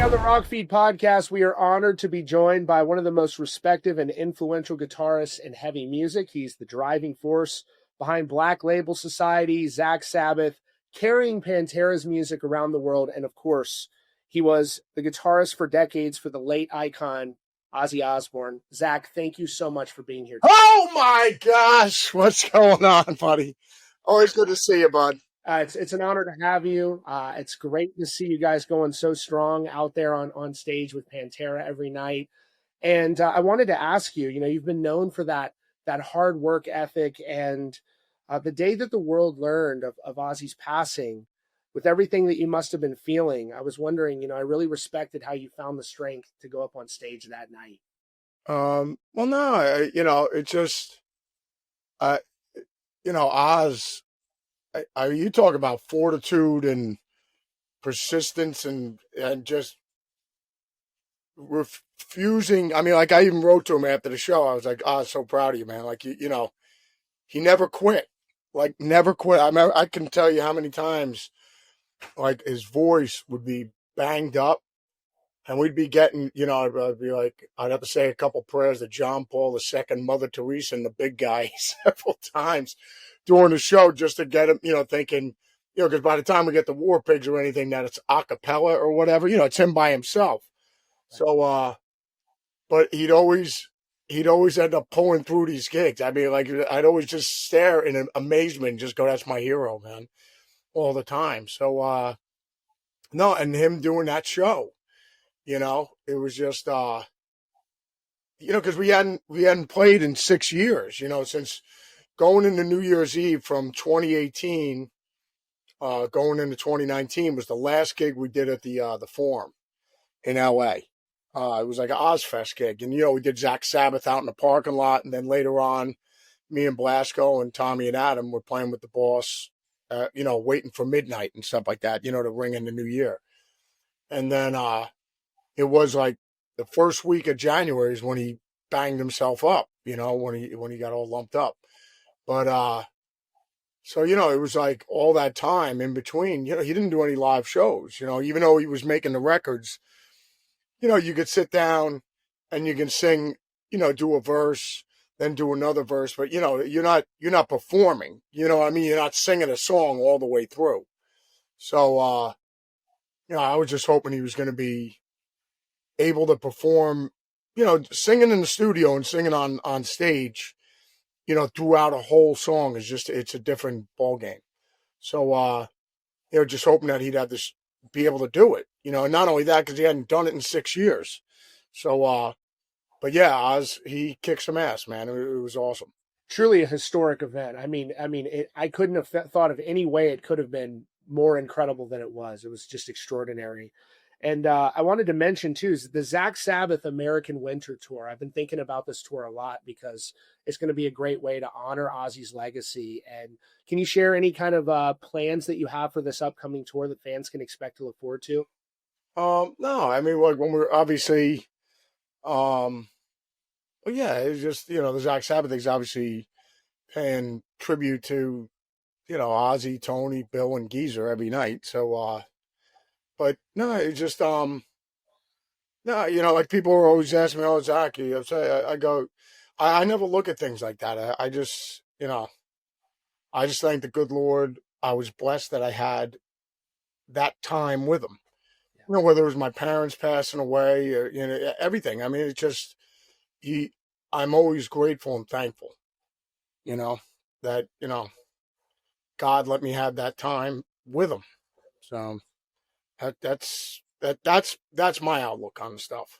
on the Rock Feed podcast, we are honored to be joined by one of the most respected and influential guitarists in heavy music. He's the driving force behind Black Label Society, Zakk Sabbath, carrying Pantera's music around the world. And of course, he was the guitarist for decades for the late icon, Ozzy Osbourne. Zakk, thank you so much for being here. Oh my gosh, what's going on, buddy? Always good to see you, bud. It's an honor to have you. It's great to see you guys going so strong out there on stage with Pantera every night. And I wanted to ask you, you've been known for that hard work ethic, and the day that the world learned of Ozzy's passing, with everything that you must have been feeling, I was wondering, I really respected how you found the strength to go up on stage that night. Well, no, it just, Oz. You talk about fortitude and persistence and just refusing. I mean, like I even wrote to him after the show. I was like, "Oh, so proud of you, man!" Like he never quit. Like never quit. I can tell you how many times, like his voice would be banged up, and we'd be getting, I'd have to say a couple prayers to John Paul II, Mother Teresa, and the big guy several times during the show just to get him, thinking, because by the time we get the War Pigs or anything, that it's a cappella or whatever, it's him by himself. So, but he'd always end up pulling through these gigs. I mean, like I'd always just stare in amazement and just go, "That's my hero, man," all the time. So, no, and him doing that show. It was just, because we hadn't played in 6 years, since going into New Year's Eve from 2018, going into 2019 was the last gig we did at the Forum in LA. It was like an Ozfest gig. And, we did Zakk Sabbath out in the parking lot. And then later on, me and Blasco and Tommy and Adam were playing with the boss, waiting for midnight and stuff like that, to ring in the new year. And then, it was like the first week of January is when he banged himself up, when he got all lumped up. But, so, it was like all that time in between, he didn't do any live shows, even though he was making the records, you could sit down and you can sing, do a verse, then do another verse, but, you're not performing, I mean? You're not singing a song all the way through. So, I was just hoping he was going to be able to perform, singing in the studio and singing on stage, throughout a whole song is just, it's a different ball game. So, just hoping that he'd have this, be able to do it, and not only that, because he hadn't done it in 6 years. So, but yeah, Oz, he kicked some ass, man. It was awesome. Truly a historic event. I mean, I couldn't have thought of any way it could have been more incredible than it was. It was just extraordinary. And I wanted to mention, too, is the Zakk Sabbath American Winter Tour. I've been thinking about this tour a lot because it's going to be a great way to honor Ozzy's legacy. And can you share any kind of plans that you have for this upcoming tour that fans can expect to look forward to? No, I mean, like when we're obviously, well, yeah, it's just, the Zakk Sabbath thing's obviously paying tribute to, Ozzy, Tony, Bill, and Geezer every night. So, but no, it's just, no, like people are always asking me, "Oh, Zakk," I go, I never look at things like that. I just, I just thank the good Lord. I was blessed that I had that time with him. Whether it was my parents passing away or, everything. I mean, it's just, I'm always grateful and thankful, that, God let me have that time with him. So that's my outlook on stuff.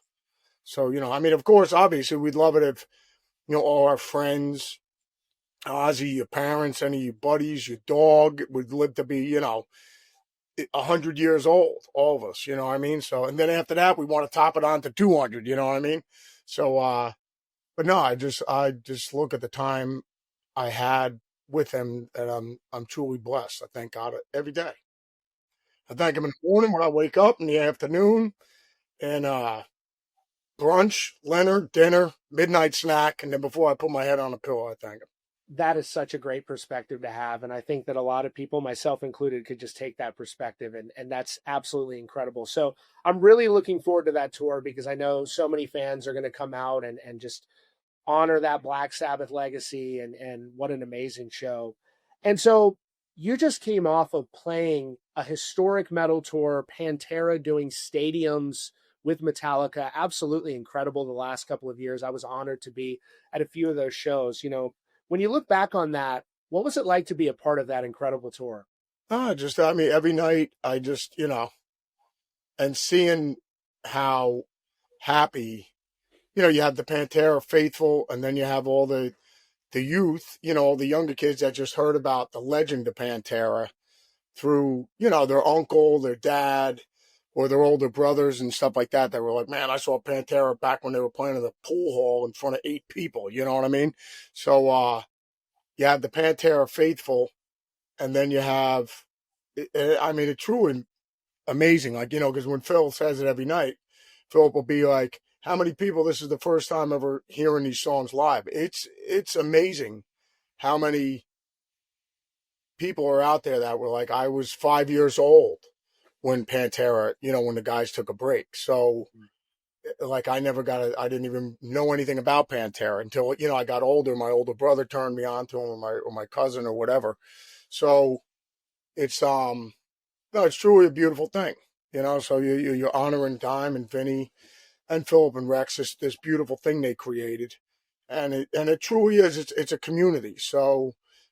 So, I mean, of course, obviously we'd love it if, all our friends, Ozzy, your parents, any of your buddies, your dog would live to be, 100 years old, all of us, what I mean? So, and then after that, we want to top it on to 200, what I mean? So, but no, I just look at the time I had with him, and I'm truly blessed. I thank God every day. I thank him in the morning when I wake up, in the afternoon, and brunch, dinner, midnight snack, and then before I put my head on a pillow, I thank him. That is such a great perspective to have. And I think that a lot of people, myself included, could just take that perspective. And that's absolutely incredible. So I'm really looking forward to that tour because I know so many fans are going to come out and just honor that Black Sabbath legacy. And what an amazing show. And so you just came off of playing a historic metal tour, Pantera doing stadiums with Metallica. Absolutely incredible the last couple of years. I was honored to be at a few of those shows. When you look back on that, what was it like to be a part of that incredible tour? Just, I mean, every night I just, and seeing how happy, you have the Pantera faithful, and then you have all the youth, all the younger kids that just heard about the legend of Pantera through, their uncle, their dad, or their older brothers and stuff like that. That were like, man, I saw Pantera back when they were playing in the pool hall in front of 8 people. You know what I mean? So you have the Pantera faithful, and then you have, I mean, it's truly amazing. Like, because when Phil says it every night, Philip will be like, how many people this is the first time ever hearing these songs live? It's amazing how many people are out there that were like, I was 5 years old when Pantera, when the guys took a break. So like I I didn't even know anything about Pantera until, I got older. My older brother turned me on to him, or my cousin or whatever. So it's, no, it's truly a beautiful thing, so you're honoring Dime and Vinnie and Philip and Rex, this beautiful thing they created. And it truly is, it's a community. So,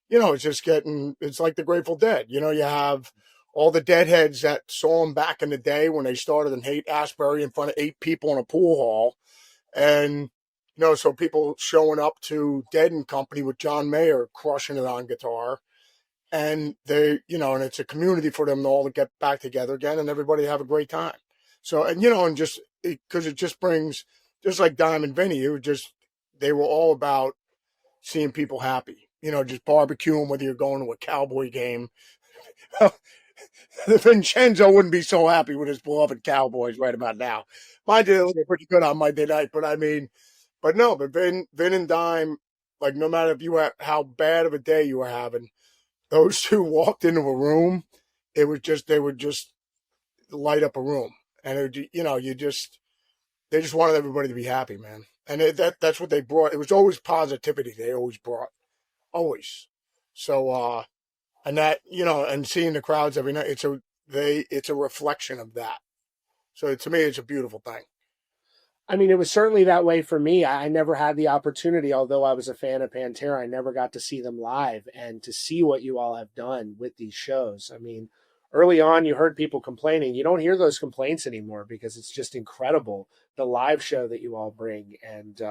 it's just it's like the Grateful Dead. You have all the deadheads that saw them back in the day when they started in Haight Ashbury in front of 8 people in a pool hall. And, so people showing up to Dead and Company with John Mayer crushing it on guitar. And and it's a community for them all to get back together again and everybody have a great time. So, and just because it just brings, just like Dime and Vinny, they were all about seeing people happy, just barbecuing, whether you're going to a Cowboy game. Vincenzo wouldn't be so happy with his beloved Cowboys right about now. Mine did look pretty good on Monday night, but I mean, but Vin and Dime, like no matter if you were how bad of a day you were having, those two walked into a room, they would just light up a room, and they just wanted everybody to be happy, man. And that's what they brought. It was always positivity. They always brought, always. So and that and seeing the crowds every night, it's a reflection of that. So to me, it's a beautiful thing. I mean, it was certainly that way for me. I never had the opportunity, although I was a fan of Pantera, I never got to see them live and to see what you all have done with these shows. I mean, early on, you heard people complaining. You don't hear those complaints anymore because it's just incredible the live show that you all bring. And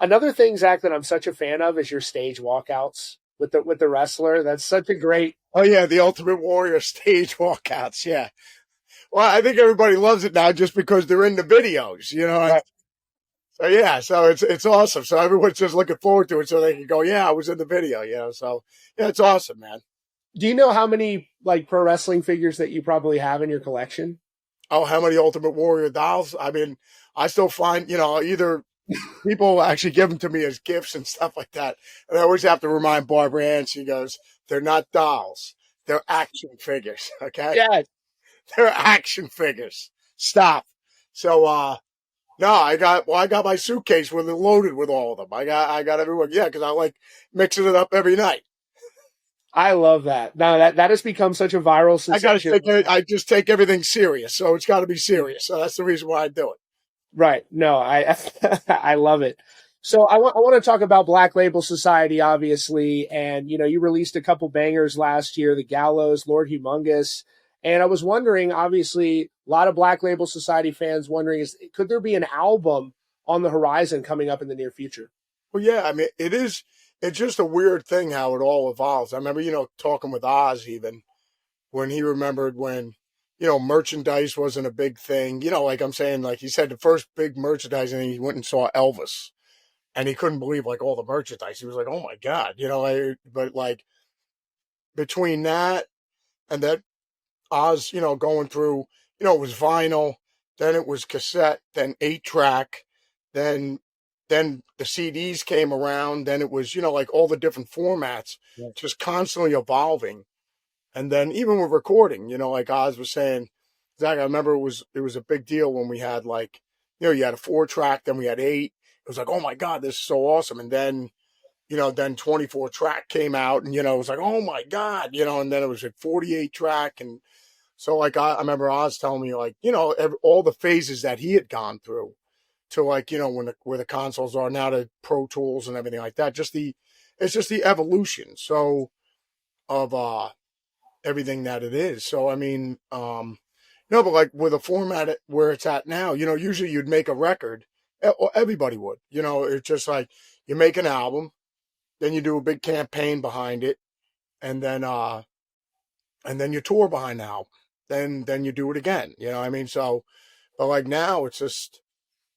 another thing, Zakk, that I'm such a fan of is your stage walkouts with the wrestler. That's such a great. Oh yeah, the Ultimate Warrior stage walkouts. Yeah. Well, I think everybody loves it now just because they're in the videos, Right. So yeah, so it's awesome. So everyone's just looking forward to it, so they can go, yeah, I was in the video, So yeah, it's awesome, man. Do you know how many like pro wrestling figures that you probably have in your collection? Oh, how many Ultimate Warrior dolls? I mean, I still find, either people actually give them to me as gifts and stuff like that, and I always have to remind Barbara Ann. She goes, "They're not dolls; they're action figures." Okay, Yeah, they're action figures. Stop. So, no, I got my suitcase with it loaded with all of them. I got everyone. Yeah, because I like mixing it up every night. I love that. Now that has become such a viral I got to sensation. I just take everything serious, so it's got to be serious. So that's the reason why I do it. Right. No, I I love it. So I want to talk about Black Label Society, obviously, and you released a couple bangers last year, The Gallows, Lord Humongous, and I was wondering, obviously, a lot of Black Label Society fans wondering, could there be an album on the horizon coming up in the near future? Well, yeah, I mean, it is. It's just a weird thing how it all evolves. I remember, talking with Oz even when he remembered when, merchandise wasn't a big thing. Like I'm saying, like he said, the first big merchandising thing, he went and saw Elvis, and he couldn't believe like all the merchandise. He was like, "Oh my god," but like between that and that Oz, going through, it was vinyl, then it was cassette, then 8-track, then then the CDs came around. Then it was, like all the different formats, Right. just constantly evolving. And then even with recording, like Oz was saying, Zakk, I remember it was a big deal when we had like, you had a 4-track, then we had 8. It was like, oh my God, this is so awesome. And then, then 24 track came out, and it was like, oh my God, and then it was a 48 track. And so like I remember Oz telling me like, all the phases that he had gone through to like, where the consoles are now, to Pro Tools and everything like that. It's just the evolution. So of everything that it is. So I mean, no, but like with a format where it's at now, usually you'd make a record. Everybody would. It's just like you make an album, then you do a big campaign behind it, and then you tour behind the album. Then you do it again. I mean? So, but like now it's just,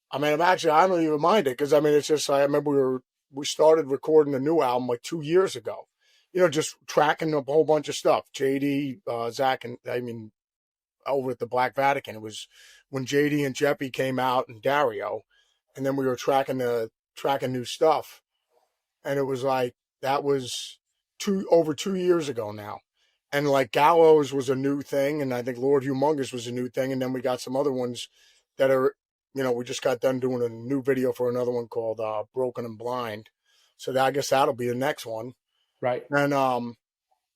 I mean, I don't even mind it, because I mean, it's just, I remember we started recording the new album like 2 years ago. Just tracking a whole bunch of stuff. JD, Zakk, and I mean, over at the Black Vatican, it was when JD and Jeppy came out, and Dario, and then we were tracking new stuff, and it was like that was over 2 years ago now. And like Gallows was a new thing, and I think Lord Humongous was a new thing, and then we got some other ones that are, we just got done doing a new video for another one called Broken and Blind. So I guess that'll be the next one. Right. And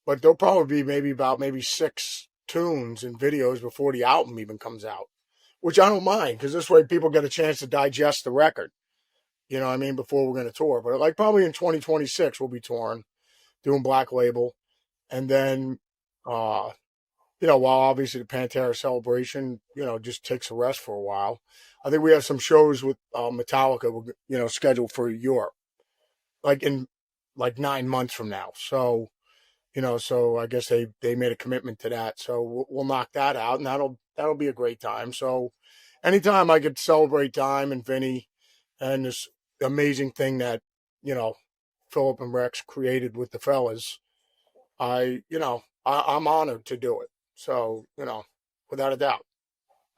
but there'll probably be maybe 6 tunes and videos before the album even comes out, which I don't mind, because this way people get a chance to digest the record. You know what I mean? Before we're going to tour. But like probably in 2026 we'll be touring, doing Black Label, and then while obviously the Pantera celebration, just takes a rest for a while. I think we have some shows with Metallica, scheduled for Europe, like in like 9 months from now. So, so I guess they made a commitment to that. So we'll knock that out, and that'll be a great time. So anytime I could celebrate Dime and Vinnie and this amazing thing that, Philip and Rex created with the fellas, I'm honored to do it. So, without a doubt.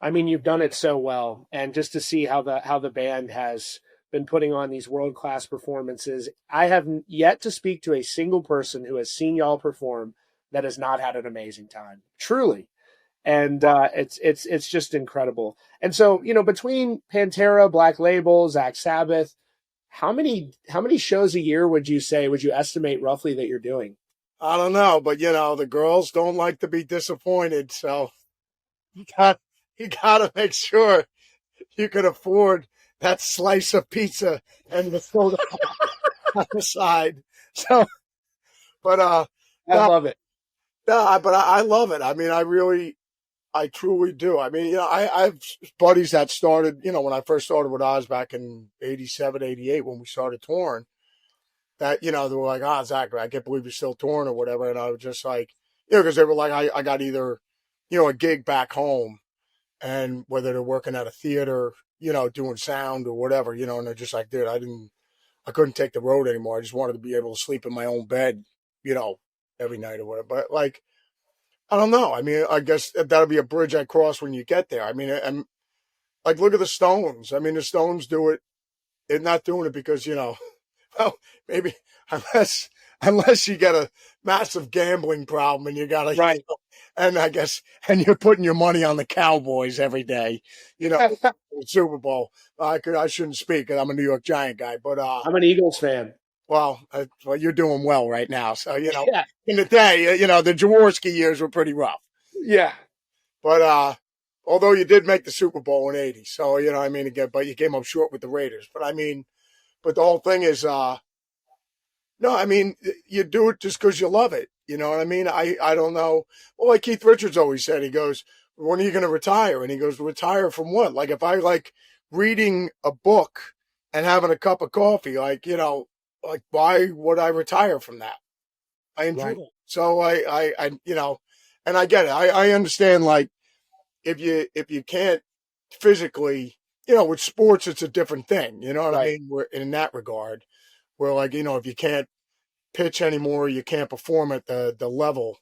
I mean, you've done it so well, and just to see how the band has been putting on these world class performances, I have yet to speak to a single person who has seen y'all perform that has not had an amazing time, truly. And it's just incredible. And so, between Pantera, Black Label, Zakk Sabbath, how many shows a year would you estimate roughly that you're doing? I don't know, but the girls don't like to be disappointed, so you got you got to make sure you can afford that slice of pizza and the soda on the side. So, but I no, love it. no, but I love it. I mean, I truly do. I mean, I have buddies that started, when I first started with Oz back in 87, 88, when we started touring, that, they were like, Zakk, I can't believe you're still touring or whatever. And I was just like, because they were like, I got either, a gig back home, and whether they're working at a theater, doing sound or whatever, and they're just like, dude, I couldn't take the road anymore. I just wanted to be able to sleep in my own bed, every night or whatever. But like, I don't know. I mean, I guess that'll be a bridge I cross when you get there. I mean, and like, look at the Stones. I mean, the Stones do it. They're not doing it because, well, maybe unless you get a massive gambling problem and you got to, Right. and I guess, and you're putting your money on the Cowboys every day, Super Bowl. I shouldn't speak 'cause I'm a New York Giant guy, but I'm an Eagles fan. well, you're doing well right now. So Yeah. in the day, the Jaworski years were pretty rough. Yeah. But although you did make the Super Bowl in '80, so I mean, again, but you came up short with the Raiders. But I mean, but the whole thing is, no, I mean, you do it just because you love it. You know what I mean? I don't know. Well, like Keith Richards always said, he goes, "When are you going to retire?" And he goes, "Retire from what? Like if I like reading a book and having a cup of coffee, like like why would I retire from that? I enjoy Right. it. So and I get it. I understand. Like if you can't physically, with sports, it's a different thing. You know what I Right. mean? We're in that regard, where like if you can't pitch anymore, you can't perform at the level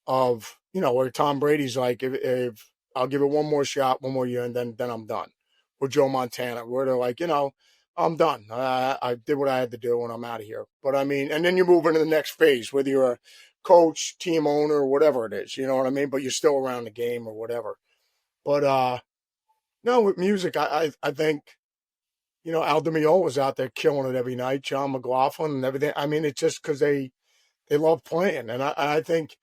of where Tom Brady's like, if I'll give it one more shot, one more year, and then I'm done. Or Joe Montana, where they're like, I'm done. I did what I had to do, and I'm out of here. But I mean, and then you move into the next phase, whether you're a coach, team owner, or whatever it is. You know what I mean? But you're still around the game or whatever. But no, with music, I think Al DiMeo was out there killing it every night. John McLaughlin and everything. I mean, it's just because they love playing, and I think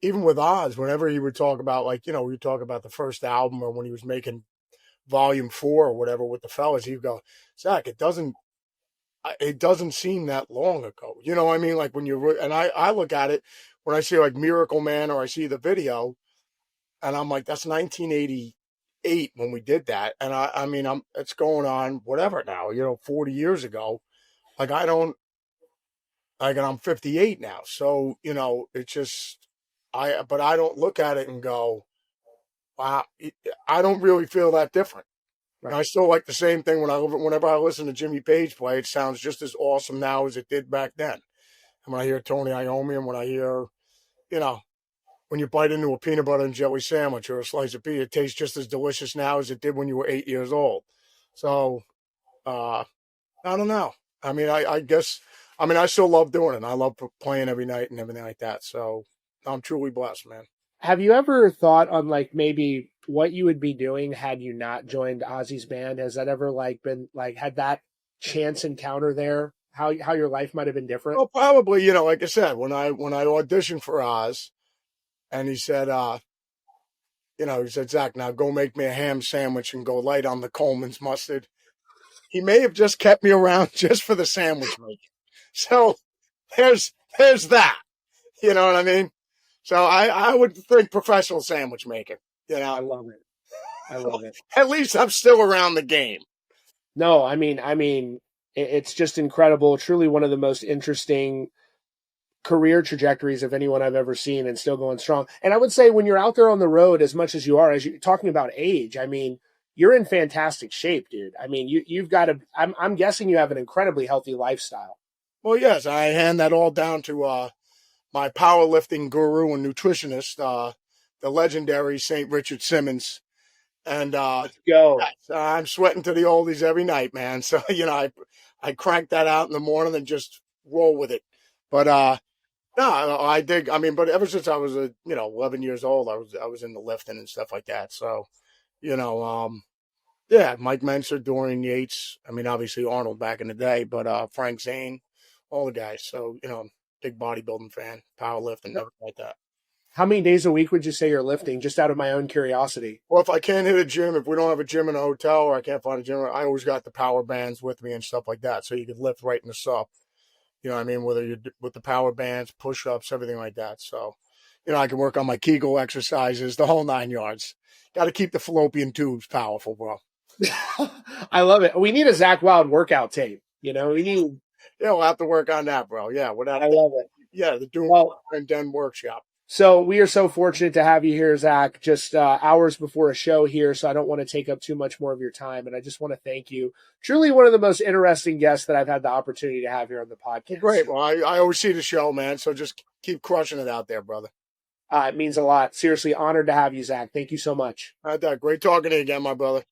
even with Oz, whenever he would talk about like we would talk about the first album or when he was making Volume 4 or whatever with the fellas, he'd go, Zakk, it doesn't seem that long ago. You know what I mean? Like when and I look at it when I see like Miracle Man or I see the video and I'm like, that's 1988 when we did that. And I mean, it's going on whatever now, 40 years ago. Like I don't, like, and I'm 58 now. So, it's just, but I don't look at it and go, wow, I don't really feel that different. And I Right. still like the same thing whenever I listen to Jimmy Page play. It sounds just as awesome now as it did back then. And when I hear Tony Iommi, and when I hear, you know, when you bite into a peanut butter and jelly sandwich or a slice of pizza, it tastes just as delicious now as it did when you were 8 years old. So uh, I don't know. I mean, I guess, I mean, I still love doing it. I love playing every night and everything like that. So I'm truly blessed, man. Have you ever thought on like maybe what you would be doing had you not joined Ozzy's band? Has that ever like been like had that chance encounter there? How your life might have been different? Well, probably, like I said, when I auditioned for Oz, and he said, Zakk, now go make me a ham sandwich and go light on the Coleman's mustard. He may have just kept me around just for the sandwich making. So there's that. You know what I mean? So I would think professional sandwich maker. You I know, love it. I love it. at least I'm still around the game. No, I mean, it's just incredible. Truly one of the most interesting career trajectories of anyone I've ever seen, and still going strong. And I would say when you're out there on the road, as much as you are, as you're talking about age, I mean, you're in fantastic shape, dude. I mean, you've got a. I'm guessing you have an incredibly healthy lifestyle. Well, yes, I hand that all down to my powerlifting guru and nutritionist, the legendary St. Richard Simmons. And Let's go. yes, I'm sweating to the oldies every night, man. So I crank that out in the morning and just roll with it. But no, I dig. I mean, but ever since I was 11 years old, I was into lifting and stuff like that. So you know, yeah, Mike Menser, Dorian Yates. I mean, obviously Arnold back in the day, but Frank Zane, all the guys. So big bodybuilding fan, powerlifting, No. everything like that. How many days a week would you say you're lifting? Just out of my own curiosity. Well, if I can't hit a gym, if we don't have a gym in a hotel or I can't find a gym, I always got the power bands with me and stuff like that. So you could lift right in the sup. You know what I mean? Whether you're with the power bands, push ups, everything like that. So, I can work on my Kegel exercises, the whole 9 yards. Got to keep the fallopian tubes powerful, bro. I love it. We need a Zakk Wylde workout tape. We need. Yeah, we'll have to work on that, bro. Yeah, I love it. yeah, the Doom Well, and Den workshop. so we are so fortunate to have you here, Zakk, just hours before a show here. So I don't want to take up too much more of your time. And I just want to thank you. Truly one of the most interesting guests that I've had the opportunity to have here on the Well, podcast. great. Well, I always see the show, man. So just keep crushing it out there, brother. It means a lot. Seriously, honored to have you, Zakk. Thank you so much. Great talking to you again, my brother.